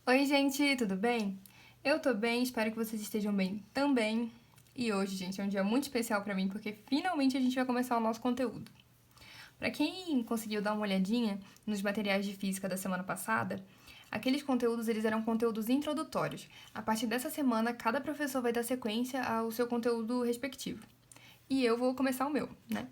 Oi, gente, tudo bem? Eu tô bem, espero que vocês estejam bem também. E hoje, gente, é um dia muito especial pra mim porque finalmente a gente vai começar o nosso conteúdo. Pra quem conseguiu dar uma olhadinha nos materiais de física da semana passada, aqueles conteúdos eles eram conteúdos introdutórios. A partir dessa semana, cada professor vai dar sequência ao seu conteúdo respectivo. E eu vou começar o meu, né?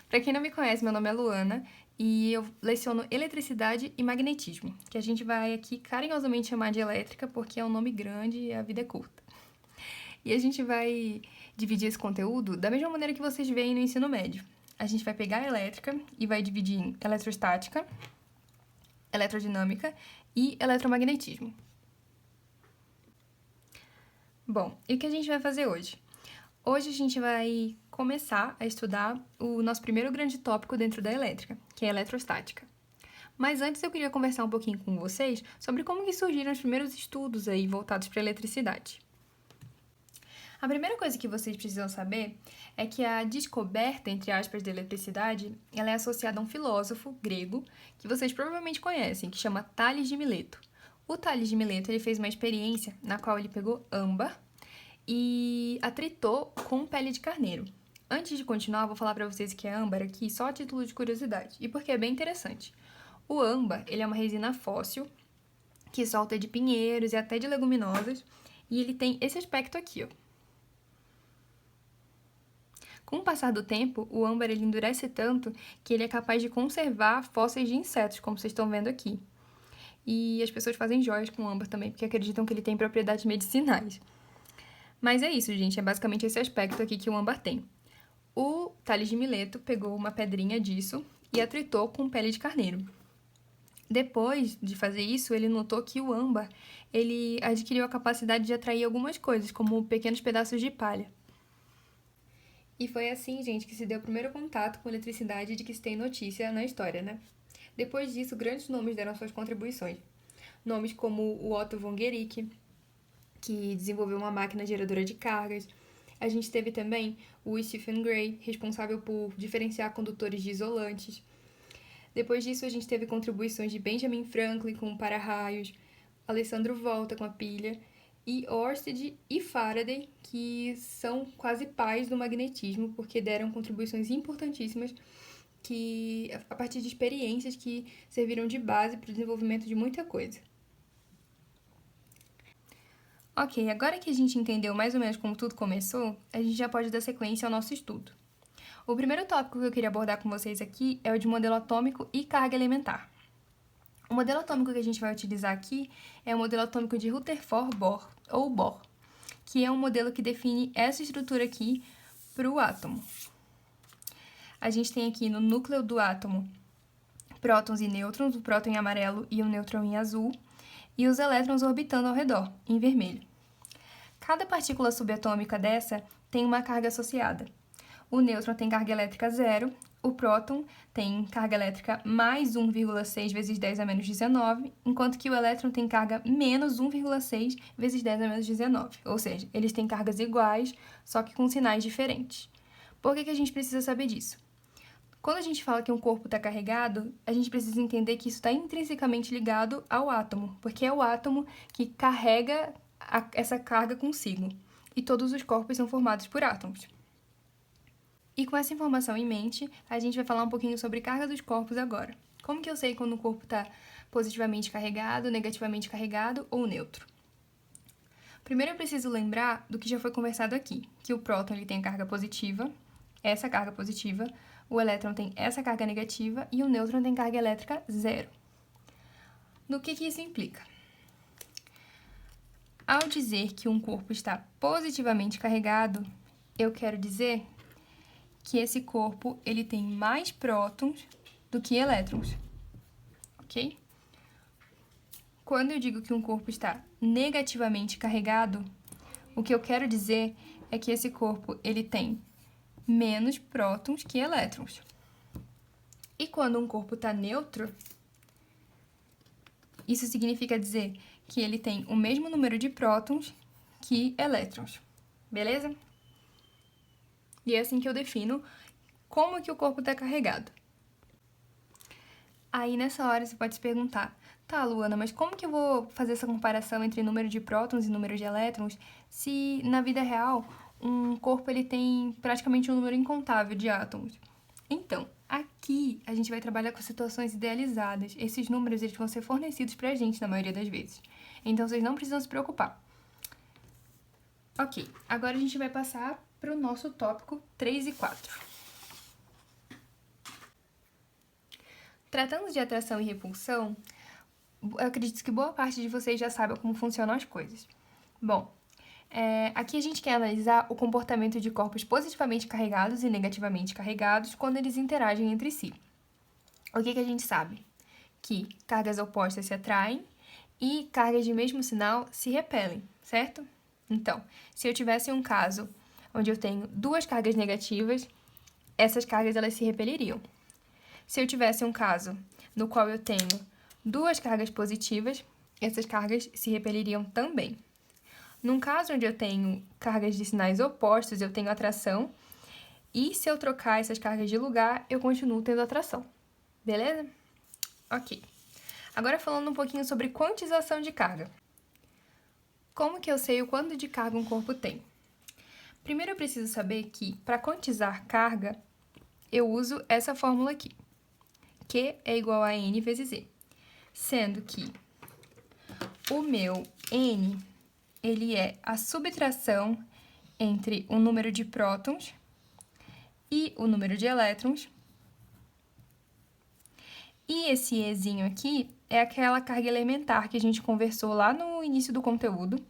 Para quem não me conhece, meu nome é Luana e eu leciono eletricidade e magnetismo, que a gente vai aqui carinhosamente chamar de elétrica porque é um nome grande e a vida é curta. E a gente vai dividir esse conteúdo da mesma maneira que vocês veem no ensino médio. A gente vai pegar a elétrica e vai dividir em eletrostática, eletrodinâmica e eletromagnetismo. Bom, e o que a gente vai fazer hoje? Hoje a gente vai começar a estudar o nosso primeiro grande tópico dentro da elétrica, que é a eletrostática. Mas antes eu queria conversar um pouquinho com vocês sobre como que surgiram os primeiros estudos aí voltados para a eletricidade. A primeira coisa que vocês precisam saber é que a descoberta, entre aspas, da eletricidade, ela é associada a um filósofo grego que vocês provavelmente conhecem, que chama Tales de Mileto. O Tales de Mileto ele fez uma experiência na qual ele pegou âmbar e a tritou com pele de carneiro. Antes de continuar, vou falar para vocês que é âmbar aqui só a título de curiosidade, e porque é bem interessante. O âmbar, ele é uma resina fóssil que solta de pinheiros e até de leguminosas, e ele tem esse aspecto aqui, ó. Com o passar do tempo, o âmbar ele endurece tanto que ele é capaz de conservar fósseis de insetos, como vocês estão vendo aqui. E as pessoas fazem joias com âmbar também, porque acreditam que ele tem propriedades medicinais. Mas é isso, gente, é basicamente esse aspecto aqui que o âmbar tem. O Tales de Mileto pegou uma pedrinha disso e a tritou com pele de carneiro. Depois de fazer isso, ele notou que o âmbar ele adquiriu a capacidade de atrair algumas coisas, como pequenos pedaços de palha. E foi assim, gente, que se deu o primeiro contato com eletricidade de que se tem notícia na história, né? Depois disso, grandes nomes deram suas contribuições. Nomes como o Otto von Guericke, que desenvolveu uma máquina geradora de cargas. A gente teve também o Stephen Gray, responsável por diferenciar condutores de isolantes. Depois disso, a gente teve contribuições de Benjamin Franklin com o para-raios, Alessandro Volta com a pilha, e Ørsted e Faraday, que são quase pais do magnetismo, porque deram contribuições importantíssimas que a partir de experiências que serviram de base para o desenvolvimento de muita coisa. Ok, agora que a gente entendeu mais ou menos como tudo começou, a gente já pode dar sequência ao nosso estudo. O primeiro tópico que eu queria abordar com vocês aqui é o de modelo atômico e carga elementar. O modelo atômico que a gente vai utilizar aqui é o modelo atômico de Rutherford Bohr, ou Bohr, que é um modelo que define essa estrutura aqui para o átomo. A gente tem aqui no núcleo do átomo prótons e nêutrons, o próton em amarelo e o nêutron em azul, e os elétrons orbitando ao redor, em vermelho. Cada partícula subatômica dessa tem uma carga associada. O nêutron tem carga elétrica zero, o próton tem carga elétrica mais 1,6 vezes 10 a menos 19, enquanto que o elétron tem carga menos 1,6 vezes 10 a menos 19. Ou seja, eles têm cargas iguais, só que com sinais diferentes. Por que a gente precisa saber disso? Quando a gente fala que um corpo está carregado, a gente precisa entender que isso está intrinsecamente ligado ao átomo, porque é o átomo que carrega essa carga consigo. E todos os corpos são formados por átomos. E com essa informação em mente, a gente vai falar um pouquinho sobre carga dos corpos agora. Como que eu sei quando o corpo está positivamente carregado, negativamente carregado ou neutro? Primeiro eu preciso lembrar do que já foi conversado aqui, que o próton ele tem carga positiva, essa carga positiva, o elétron tem essa carga negativa e o nêutron tem carga elétrica zero. No que isso implica? Ao dizer que um corpo está positivamente carregado, eu quero dizer que esse corpo ele tem mais prótons do que elétrons, ok? Quando eu digo que um corpo está negativamente carregado, o que eu quero dizer é que esse corpo ele tem menos prótons que elétrons. E quando um corpo está neutro, isso significa dizer que ele tem o mesmo número de prótons que elétrons, beleza? E é assim que eu defino como que o corpo está carregado. Aí, nessa hora, você pode se perguntar, tá, Luana, mas como que eu vou fazer essa comparação entre número de prótons e número de elétrons se, na vida real, um corpo ele tem praticamente um número incontável de átomos? Então, aqui a gente vai trabalhar com situações idealizadas. Esses números eles vão ser fornecidos pra gente na maioria das vezes. Então, vocês não precisam se preocupar. Ok, agora a gente vai passar para o nosso tópico 3 e 4. Tratando de atração e repulsão, eu acredito que boa parte de vocês já sabe como funcionam as coisas. Bom, aqui a gente quer analisar o comportamento de corpos positivamente carregados e negativamente carregados quando eles interagem entre si. O que a gente sabe? Que cargas opostas se atraem e cargas de mesmo sinal se repelem, certo? Então, se eu tivesse um caso onde eu tenho duas cargas negativas, essas cargas elas se repeliriam. Se eu tivesse um caso no qual eu tenho duas cargas positivas, essas cargas se repeliriam também. Num caso onde eu tenho cargas de sinais opostos, eu tenho atração, e se eu trocar essas cargas de lugar, eu continuo tendo atração. Beleza? Ok. Agora falando um pouquinho sobre quantização de carga. Como que eu sei o quanto de carga um corpo tem? Primeiro eu preciso saber que, para quantizar carga, eu uso essa fórmula aqui. Q é igual a N vezes E. Sendo que o meu N, ele é a subtração entre o número de prótons e o número de elétrons. E esse Ezinho aqui é aquela carga elementar que a gente conversou lá no início do conteúdo,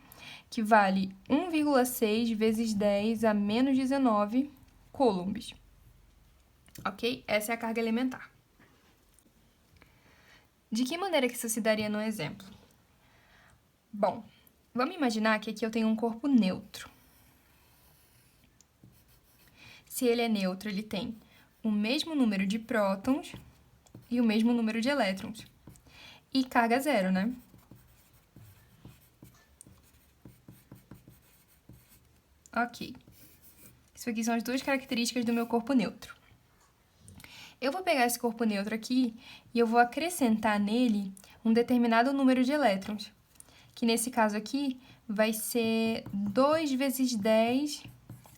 que vale 1,6 vezes 10 a menos 19 coulombs. Ok? Essa é a carga elementar. De que maneira que isso se daria no exemplo? Bom, vamos imaginar que aqui eu tenho um corpo neutro. Se ele é neutro, ele tem o mesmo número de prótons e o mesmo número de elétrons. E carga zero, né? Ok. Isso aqui são as duas características do meu corpo neutro. Eu vou pegar esse corpo neutro aqui e eu vou acrescentar nele um determinado número de elétrons, que nesse caso aqui vai ser 2 vezes 10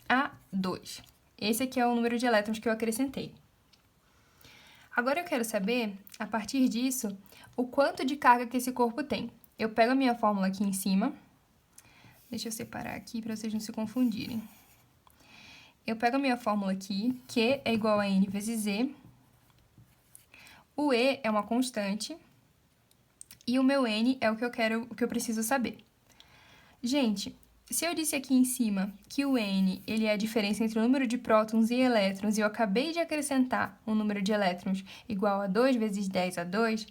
a 2. Esse aqui é o número de elétrons que eu acrescentei. Agora eu quero saber, a partir disso, o quanto de carga que esse corpo tem. Eu pego a minha fórmula aqui em cima. Deixa eu separar aqui para vocês não se confundirem. Eu pego a minha fórmula aqui, Q é igual a N vezes E. O E é uma constante e o meu N é o que eu preciso saber. Gente, se eu disse aqui em cima que o N ele é a diferença entre o número de prótons e elétrons e eu acabei de acrescentar um número de elétrons igual a 2 vezes 10 a 2,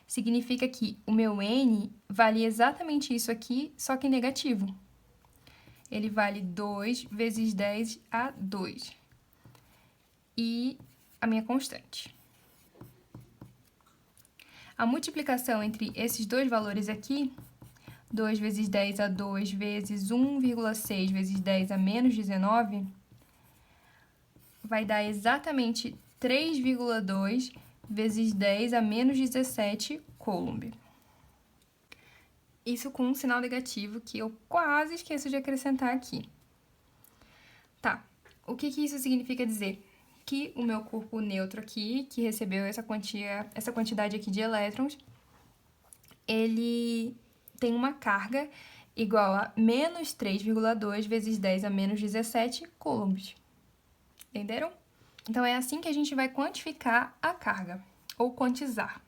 significa que o meu N vale exatamente isso aqui, só que negativo. Ele vale 2 vezes 10 a 2. E a minha constante. A multiplicação entre esses dois valores aqui, 2 vezes 10 a 2 vezes 1,6 vezes 10 a menos 19, vai dar exatamente 3,2 vezes 10 a menos 17 coulomb. Isso com um sinal negativo que eu quase esqueço de acrescentar aqui. Tá, o que isso significa dizer? Que o meu corpo neutro aqui, que recebeu essa quantidade aqui de elétrons, ele tem uma carga igual a menos 3,2 vezes 10 a menos 17 coulombs. Entenderam? Então, é assim que a gente vai quantificar a carga, ou quantizar.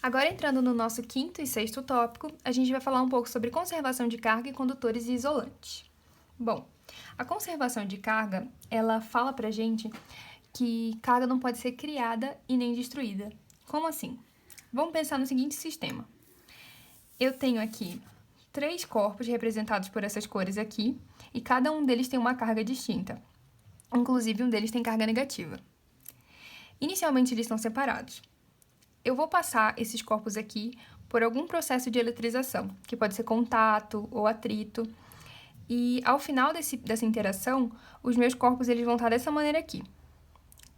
Agora, entrando no nosso quinto e sexto tópico, a gente vai falar um pouco sobre conservação de carga e condutores e isolantes. Bom, a conservação de carga, ela fala pra gente que carga não pode ser criada e nem destruída. Como assim? Vamos pensar no seguinte sistema. Eu tenho aqui 3 corpos representados por essas cores aqui, e cada um deles tem uma carga distinta. Inclusive, um deles tem carga negativa. Inicialmente, eles estão separados. Eu vou passar esses corpos aqui por algum processo de eletrização, que pode ser contato ou atrito. E ao final dessa interação, os meus corpos eles vão estar dessa maneira aqui.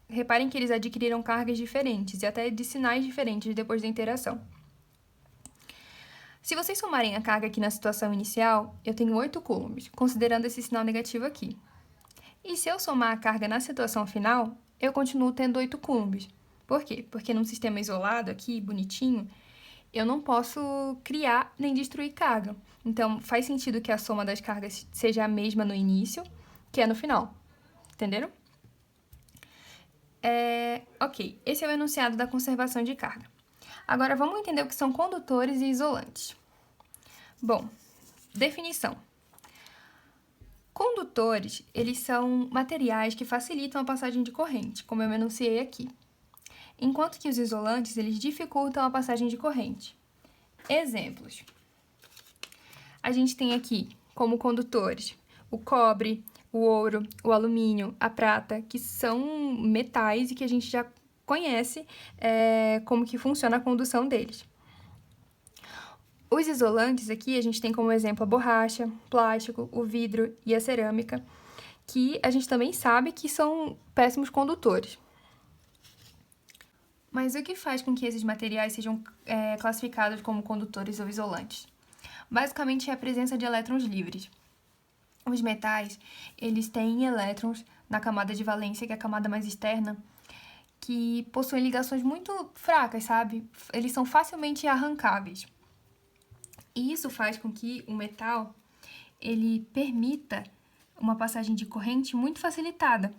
reparem que eles adquiriram cargas diferentes e até de sinais diferentes depois da interação. Se vocês somarem a carga aqui na situação inicial, eu tenho 8 coulombs, considerando esse sinal negativo aqui. E se eu somar a carga na situação final, eu continuo tendo 8 coulombs. Por quê? Porque num sistema isolado aqui, bonitinho, eu não posso criar nem destruir carga. Então, faz sentido que a soma das cargas seja a mesma no início, que é no final. Entenderam? Ok, esse é o enunciado da conservação de carga. Agora, vamos entender o que são condutores e isolantes. Bom, definição. Condutores, eles são materiais que facilitam a passagem de corrente, como eu enunciei aqui. Enquanto que os isolantes, eles dificultam a passagem de corrente. Exemplos. A gente tem aqui, como condutores, o cobre, o ouro, o alumínio, a prata, que são metais e que a gente já conhece como que funciona a condução deles. Os isolantes aqui, a gente tem como exemplo a borracha, plástico, o vidro e a cerâmica, que a gente também sabe que são péssimos condutores. Mas o que faz com que esses materiais sejam classificados como condutores ou isolantes? Basicamente é a presença de elétrons livres. Os metais, eles têm elétrons na camada de valência, que é a camada mais externa, que possuem ligações muito fracas, sabe? Eles são facilmente arrancáveis. E isso faz com que o metal, ele permita uma passagem de corrente muito facilitada,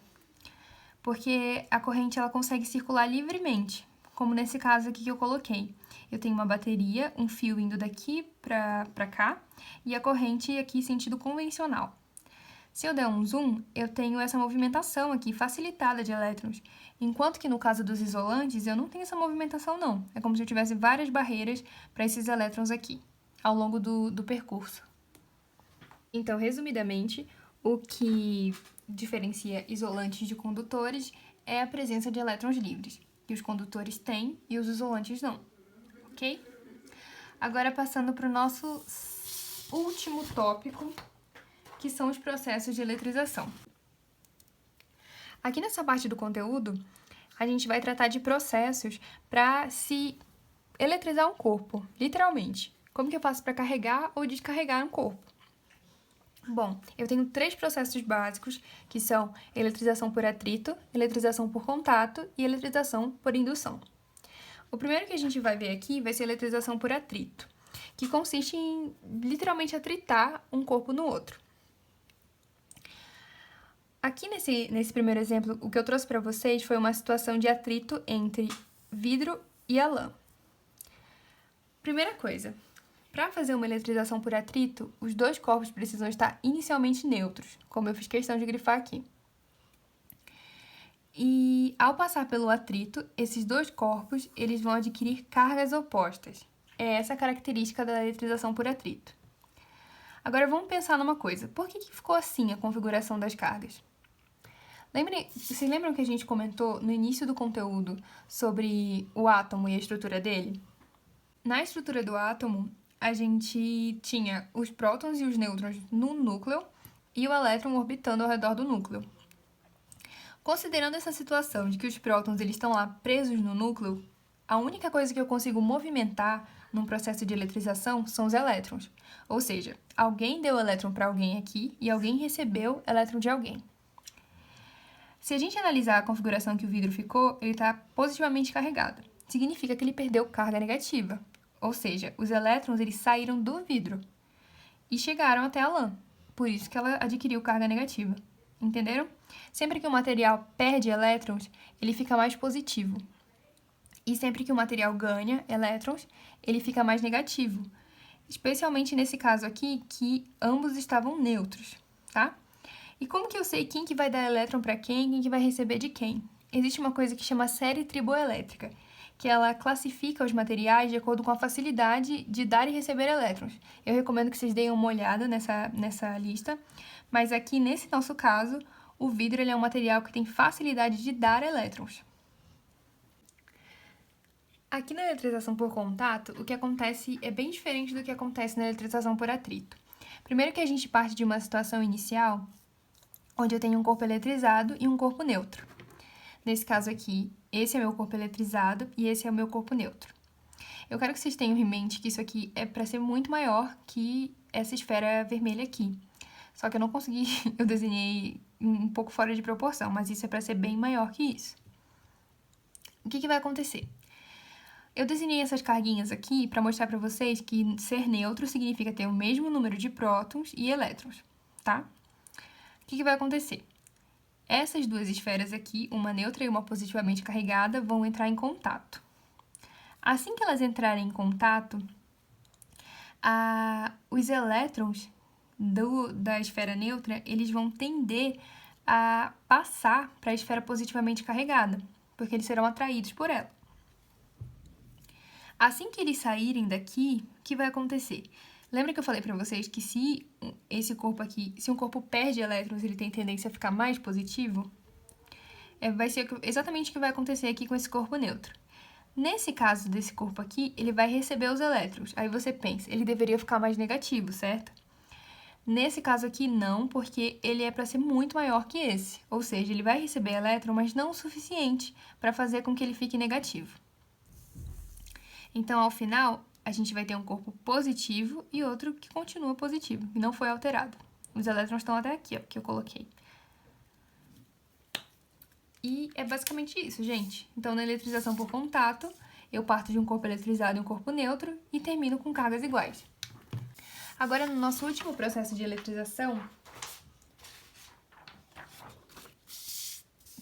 porque a corrente ela consegue circular livremente, como nesse caso aqui que eu coloquei. Eu tenho uma bateria, um fio indo daqui para cá, e a corrente aqui em sentido convencional. Se eu der um zoom, eu tenho essa movimentação aqui facilitada de elétrons, enquanto que no caso dos isolantes, eu não tenho essa movimentação não. É como se eu tivesse várias barreiras para esses elétrons aqui, ao longo do percurso. Então, resumidamente, o que diferencia isolantes de condutores é a presença de elétrons livres, que os condutores têm e os isolantes não, ok? Agora, passando para o nosso último tópico, que são os processos de eletrização. Aqui nessa parte do conteúdo, a gente vai tratar de processos para se eletrizar um corpo, literalmente. Como que eu faço para carregar ou descarregar um corpo? Bom, eu tenho 3 processos básicos, que são eletrização por atrito, eletrização por contato e eletrização por indução. O primeiro que a gente vai ver aqui vai ser a eletrização por atrito, que consiste em literalmente atritar um corpo no outro. Aqui nesse primeiro exemplo, o que eu trouxe para vocês foi uma situação de atrito entre vidro e a lã. Primeira coisa, para fazer uma eletrização por atrito, os 2 corpos precisam estar inicialmente neutros, como eu fiz questão de grifar aqui. E ao passar pelo atrito, esses 2 corpos eles vão adquirir cargas opostas. É essa a característica da eletrização por atrito. Agora vamos pensar numa coisa, por que ficou assim a configuração das cargas? Vocês lembram que a gente comentou no início do conteúdo sobre o átomo e a estrutura dele? Na estrutura do átomo, a gente tinha os prótons e os nêutrons no núcleo e o elétron orbitando ao redor do núcleo. Considerando essa situação de que os prótons eles estão lá presos no núcleo, a única coisa que eu consigo movimentar num processo de eletrização são os elétrons. Ou seja, alguém deu elétron para alguém aqui e alguém recebeu elétron de alguém. Se a gente analisar a configuração que o vidro ficou, ele está positivamente carregado. Significa que ele perdeu carga negativa. Ou seja, os elétrons eles saíram do vidro e chegaram até a lã. Por isso que ela adquiriu carga negativa. Entenderam? Sempre que o material perde elétrons, ele fica mais positivo. E sempre que o material ganha elétrons, ele fica mais negativo. Especialmente nesse caso aqui, que ambos estavam neutros, tá? E como que eu sei quem que vai dar elétron para quem que vai receber de quem? Existe uma coisa que chama série triboelétrica, que ela classifica os materiais de acordo com a facilidade de dar e receber elétrons. Eu recomendo que vocês deem uma olhada nessa lista, mas aqui nesse nosso caso, o vidro ele é um material que tem facilidade de dar elétrons. Aqui na eletrização por contato, o que acontece é bem diferente do que acontece na eletrização por atrito. Primeiro que a gente parte de uma situação inicial, onde eu tenho um corpo eletrizado e um corpo neutro. Nesse caso aqui, esse é meu corpo eletrizado e esse é o meu corpo neutro. Eu quero que vocês tenham em mente que isso aqui é para ser muito maior que essa esfera vermelha aqui. Só que eu não consegui, eu desenhei um pouco fora de proporção, mas isso é para ser bem maior que isso. O que vai acontecer? Eu desenhei essas carguinhas aqui para mostrar para vocês que ser neutro significa ter o mesmo número de prótons e elétrons, tá? O que vai acontecer? Essas duas esferas aqui, uma neutra e uma positivamente carregada, vão entrar em contato. Assim que elas entrarem em contato, os elétrons da esfera neutra, eles vão tender a passar para a esfera positivamente carregada, porque eles serão atraídos por ela. Assim que eles saírem daqui, o que vai acontecer? Lembra que eu falei para vocês que se esse corpo aqui, se um corpo perde elétrons, ele tem tendência a ficar mais positivo? Vai ser exatamente o que vai acontecer aqui com esse corpo neutro. Nesse caso desse corpo aqui, ele vai receber os elétrons. Aí você pensa, ele deveria ficar mais negativo, certo? Nesse caso aqui, não, porque ele é para ser muito maior que esse. Ou seja, ele vai receber elétron, mas não o suficiente para fazer com que ele fique negativo. Então, ao final, a gente vai ter um corpo positivo e outro que continua positivo, que não foi alterado. Os elétrons estão até aqui, ó, que eu coloquei. E é basicamente isso, gente. Então, na eletrização por contato, eu parto de um corpo eletrizado e um corpo neutro e termino com cargas iguais. Agora, no nosso último processo de eletrização,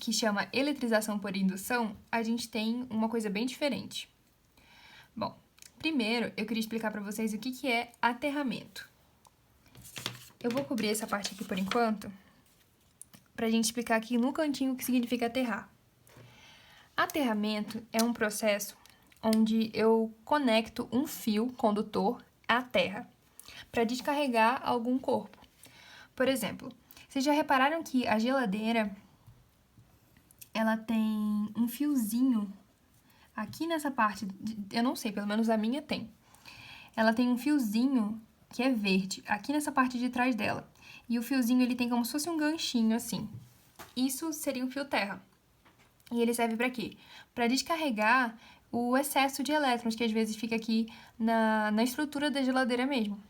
que chama eletrização por indução, a gente tem uma coisa bem diferente. Bom, primeiro eu queria explicar para vocês o que é aterramento. Eu vou cobrir essa parte aqui por enquanto, pra gente explicar aqui no cantinho o que significa aterrar. Aterramento é um processo onde eu conecto um fio condutor à terra para descarregar algum corpo. Por exemplo, vocês já repararam que a geladeira ela tem um fiozinho aqui nessa parte, eu não sei, pelo menos a minha tem. Ela tem um fiozinho que é verde aqui nessa parte de trás dela. E o fiozinho ele tem como se fosse um ganchinho assim. Isso seria um fio terra. E ele serve para quê? Para descarregar o excesso de elétrons que às vezes fica aqui na estrutura da geladeira mesmo.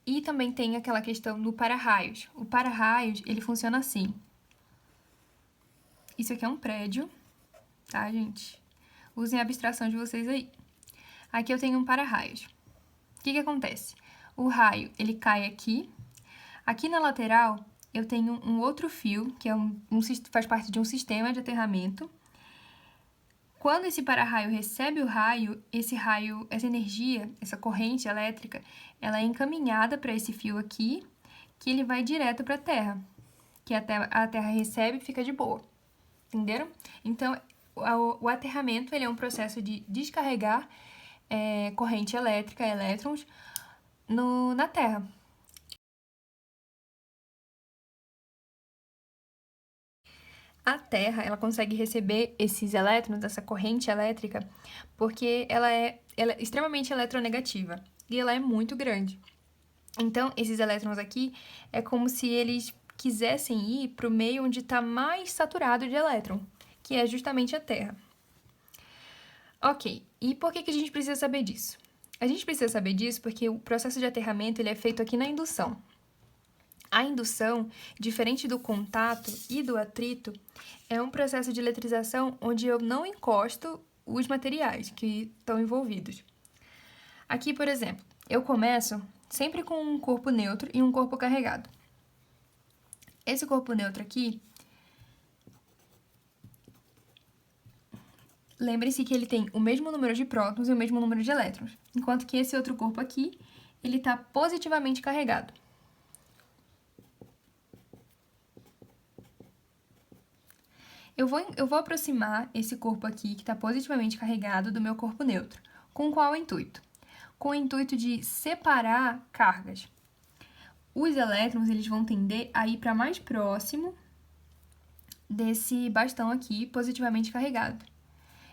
E também tem aquela questão do para-raios. O para-raios, ele funciona assim. Isso aqui é um prédio, tá, gente? Usem a abstração de vocês aí. Aqui eu tenho um para-raios. O que acontece? O raio, ele cai aqui. Aqui na lateral, eu tenho um outro fio, que é faz parte de um sistema de aterramento. Quando esse para-raio recebe o raio, essa energia, essa corrente elétrica, ela é encaminhada para esse fio aqui, que ele vai direto para a Terra. Que a Terra recebe e fica de boa. Entenderam? Então, o aterramento ele é um processo de descarregar corrente elétrica, elétrons, na Terra. A Terra, ela consegue receber esses elétrons, essa corrente elétrica, porque ela é extremamente eletronegativa e ela é muito grande. Então, esses elétrons aqui é como se eles quisessem ir para o meio onde está mais saturado de elétron, que é justamente a Terra. Ok, e por que a gente precisa saber disso? A gente precisa saber disso porque o processo de aterramento ele é feito aqui na indução. A indução, diferente do contato e do atrito, é um processo de eletrização onde eu não encosto os materiais que estão envolvidos. Aqui, por exemplo, eu começo sempre com um corpo neutro e um corpo carregado. Esse corpo neutro aqui, lembre-se que ele tem o mesmo número de prótons e o mesmo número de elétrons, enquanto que esse outro corpo aqui, ele está positivamente carregado. Eu vou aproximar esse corpo aqui, que está positivamente carregado, do meu corpo neutro. Com qual intuito? Com o intuito de separar cargas. Os elétrons eles vão tender a ir para mais próximo desse bastão aqui, positivamente carregado.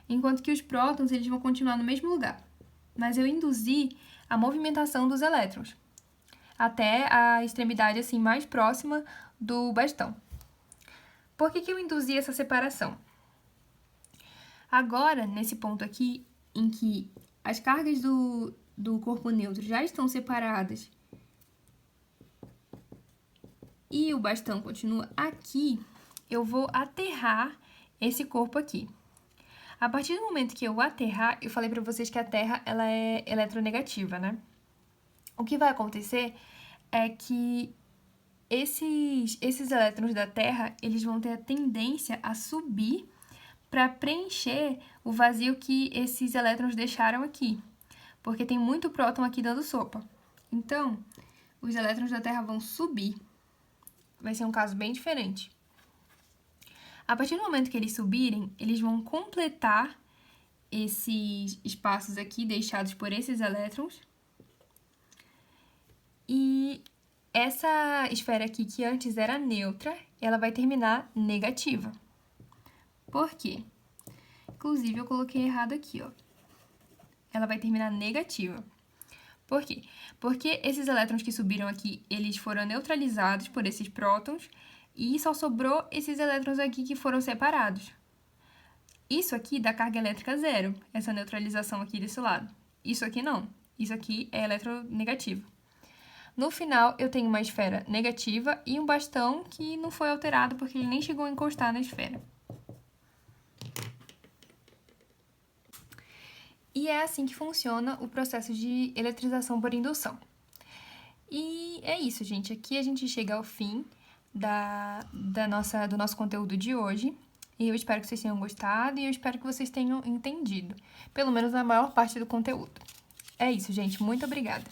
Enquanto que os prótons eles vão continuar no mesmo lugar. Mas eu induzi a movimentação dos elétrons até a extremidade assim mais próxima do bastão. Por que eu induzi essa separação? Agora, nesse ponto aqui, em que as cargas do corpo neutro já estão separadas e o bastão continua aqui, eu vou aterrar esse corpo aqui. A partir do momento que eu aterrar, eu falei pra vocês que a Terra ela é eletronegativa, né? O que vai acontecer é que esses elétrons da Terra, eles vão ter a tendência a subir para preencher o vazio que esses elétrons deixaram aqui, porque tem muito próton aqui dando sopa. Então, os elétrons da Terra vão subir. Vai ser um caso bem diferente. A partir do momento que eles subirem, eles vão completar esses espaços aqui deixados por esses elétrons. E essa esfera aqui, que antes era neutra, ela vai terminar negativa. Por quê? Inclusive, eu coloquei errado aqui, ó. Ela vai terminar negativa. Por quê? Porque esses elétrons que subiram aqui, eles foram neutralizados por esses prótons e só sobrou esses elétrons aqui que foram separados. Isso aqui dá carga elétrica zero, essa neutralização aqui desse lado. Isso aqui não. Isso aqui é eletronegativo. No final, eu tenho uma esfera negativa e um bastão que não foi alterado porque ele nem chegou a encostar na esfera. E é assim que funciona o processo de eletrização por indução. E é isso, gente. Aqui a gente chega ao fim do nosso conteúdo de hoje. E eu espero que vocês tenham gostado e eu espero que vocês tenham entendido, pelo menos a maior parte do conteúdo. É isso, gente. Muito obrigada!